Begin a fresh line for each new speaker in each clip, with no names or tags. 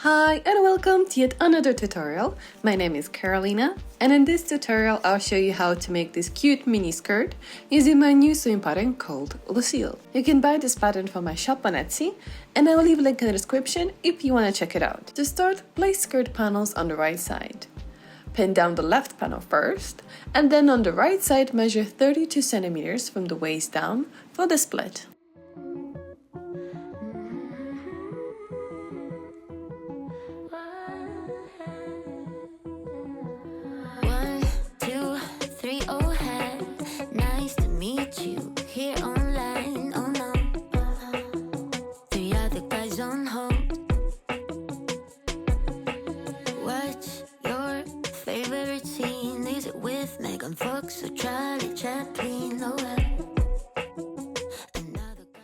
Hi and welcome to yet another tutorial. My name is Carolina and in this tutorial I'll show you how to make this cute mini skirt using my new sewing pattern called Lucille. You can buy this pattern from my shop on Etsy and I will leave a link in the description if you want to check it out. To start, place skirt panels on the right side. Pin down the left panel first and then on the right side measure 32 centimeters from the waist down for the split.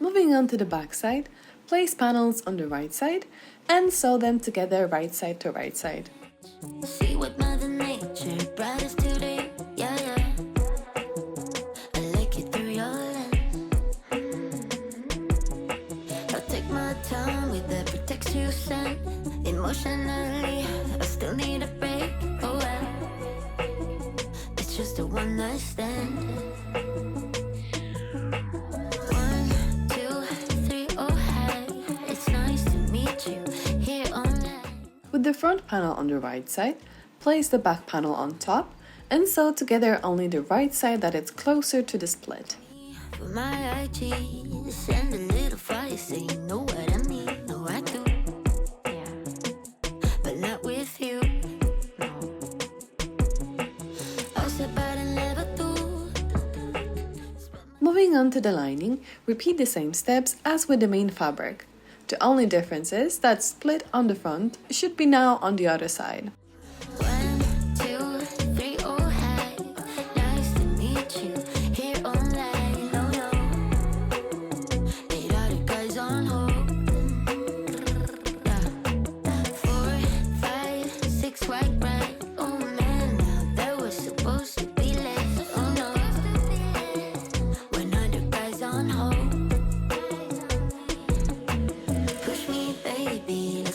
Moving on to the back side, place panels on the right side and sew them together right side to right side. See what Mother Nature brought us today, yeah, yeah. I like it through your lens. I'll take my time with the protects you send. Emotionally, I still need a break, oh well. It's just a one night stand. With the front panel on the right side, place the back panel on top and sew together only the right side that is closer to the split. For my IG, send a little fire, say you know what I mean, no I do, yeah, but not with you. Moving on to the lining, repeat the same steps as with the main fabric. The only difference is that split on the front should be now on the other side. 1, 2, 3, oh hi, nice to meet you, here online, no no, 8 other guys on hold, 4, 5, 6 white right, oh man, now that was supposed to be less, oh no, when other guys on hold.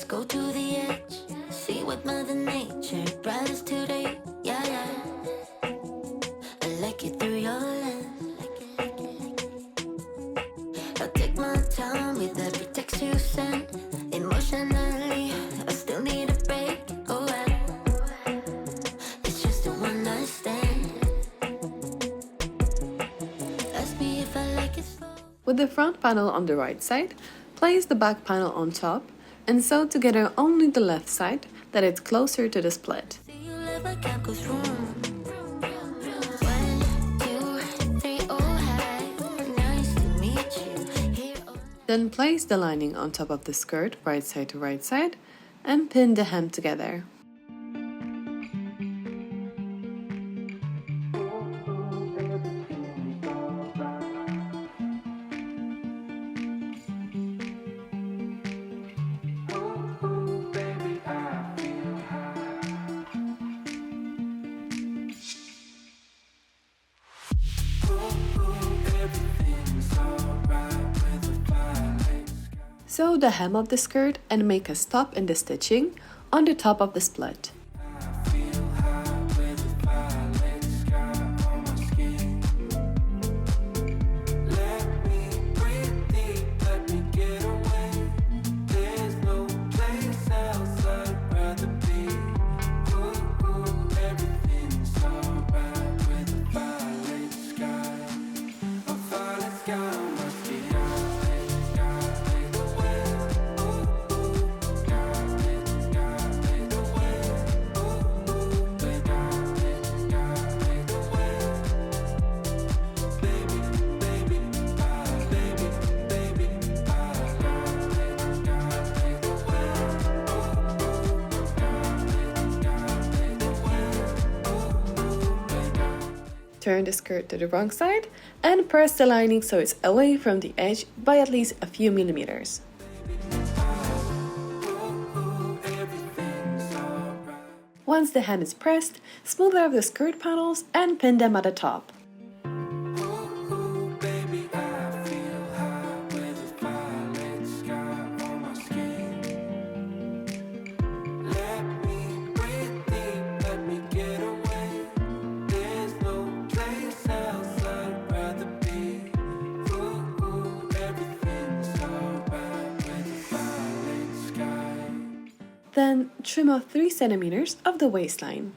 Go to the edge, see what Mother Nature brought us today, yeah, yeah. I like it through your lens. I'll take my time with the protects you send. Emotionally, I still need a break, oh well. It's just a one night stand. Ask me if I like it slow. With the front panel on the right side, place the back panel on top and sew together only the left side that is closer to the split. Then place the lining on top of the skirt right side to right side and pin the hem together. Sew the hem of the skirt and make a stop in the stitching on the top of the split. Turn the skirt to the wrong side and press the lining so it's away from the edge by at least a few millimeters. Once the hem is pressed, smooth out the skirt panels and pin them at the top. Then trim off 3 centimeters of the waistline.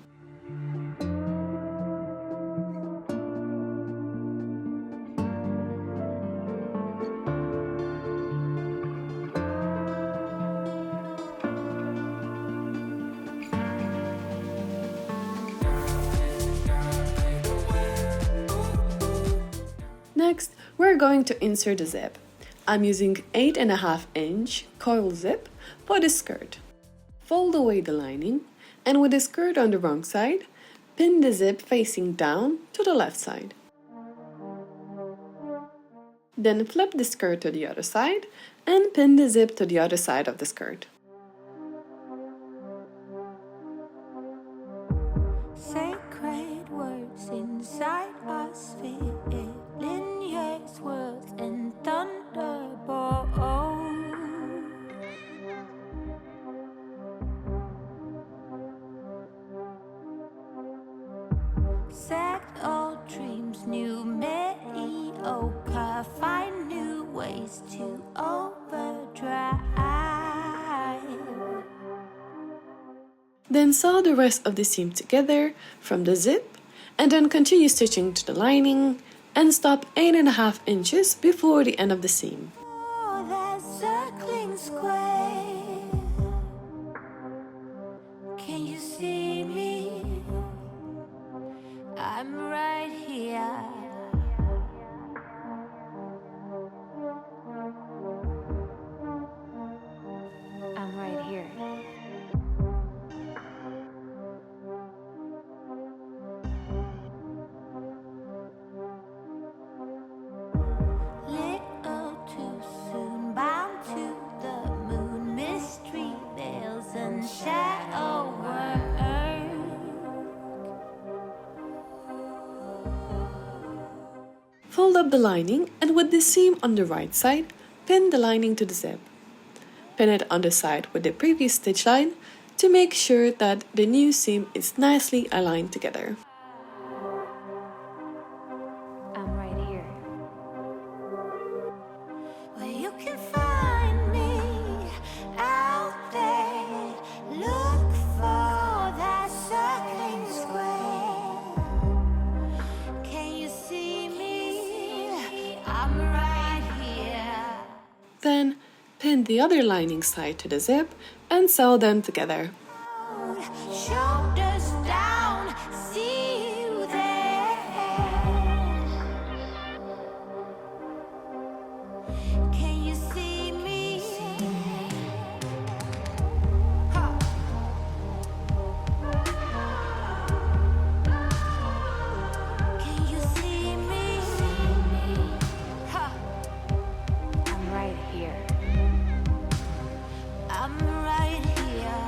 Next, we're going to insert the zip. I'm using 8.5 inch coil zip for the skirt. Fold away the lining, and with the skirt on the wrong side, pin the zip facing down to the left side. Then flip the skirt to the other side and pin the zip to the other side of the skirt.
Sacred words inside us, filling yes words and thunderbolts. Set old dreams, new mediocre, find new ways to overdrive.
Then sew the rest of the seam together from the zip, and then continue stitching to the lining and stop 8.5 inches before the end of the seam.
Oh, that circling square. Can you see me? I'm right here. I'm right here. Little too soon, bound to the moon, mystery veils and shadow work.
Fold up the lining, and with the seam on the right side, pin the lining to the zip. Pin it on the side with the previous stitch line to make sure that the new seam is nicely aligned together.
I'm right here. Well, you can find me out there. Look for that circling square. Can you see me? I'm right here.
Then pin the other lining side to the zip and sew them together.
Shoulders down, see you there. Can you see me? Huh. Can you see me? Huh. I'm right here. I'm right here.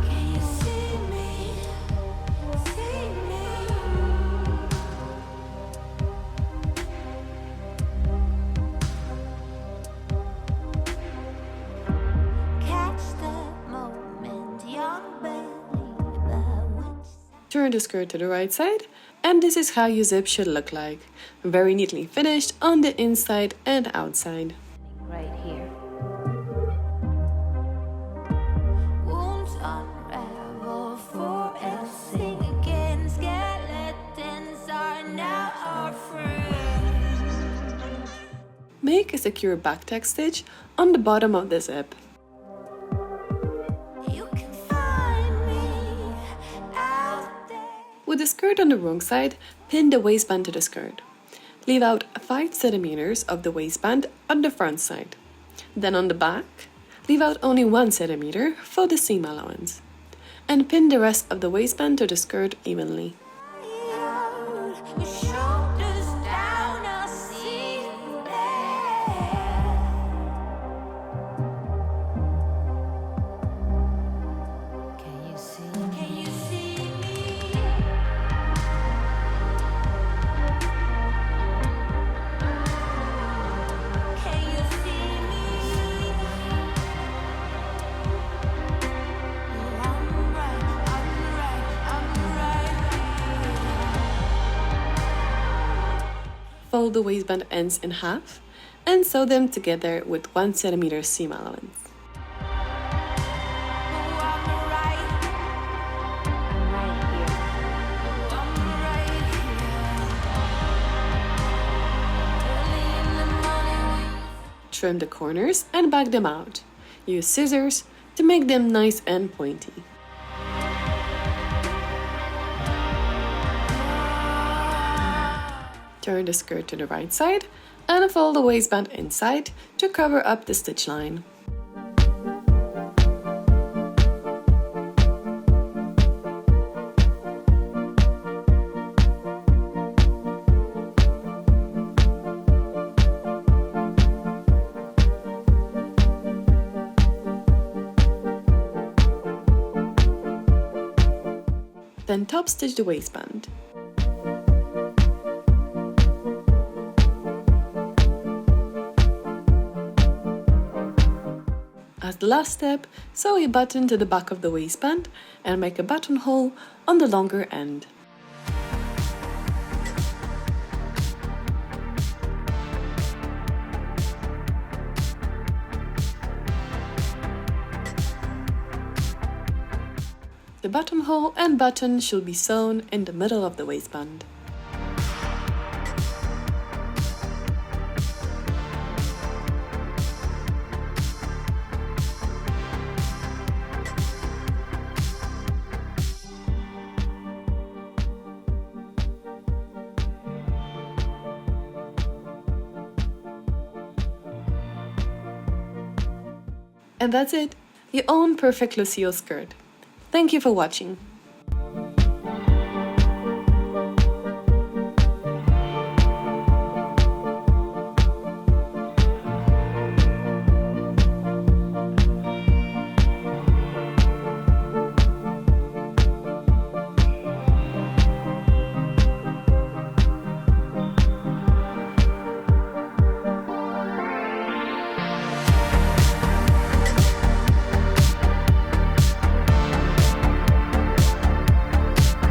Can you see me? See me? Catch the moment, young believer.
Turn the skirt to the right side, and this is how your zip should look like. Very neatly finished on the inside and outside.
Right here. Wounds unravel forever. Sing again. Skeletons are now our friends.
Make a secure back-tack stitch on the bottom of the zip.
You can find me out there.
With the skirt on the wrong side, pin the waistband to the skirt. Leave out 5 centimeters of the waistband on the front side. Then on the back, leave out only 1 centimeter for the seam allowance. And pin the rest of the waistband to the skirt evenly.
With shoulders down, I'll see you there. Can you see? Can you see me? Can you see me? I'm right here.
Fold the waistband ends in half and sew them together with 1 cm seam allowance. Trim the corners and back them out. Use scissors to make them nice and pointy. Turn the skirt to the right side and fold the waistband inside to cover up the stitch line. Then top stitch the waistband. As the last step, sew a button to the back of the waistband and make a buttonhole on the longer end. The buttonhole and button should be sewn in the middle of the waistband. And that's it, your own perfect Lucille skirt. Thank you for watching.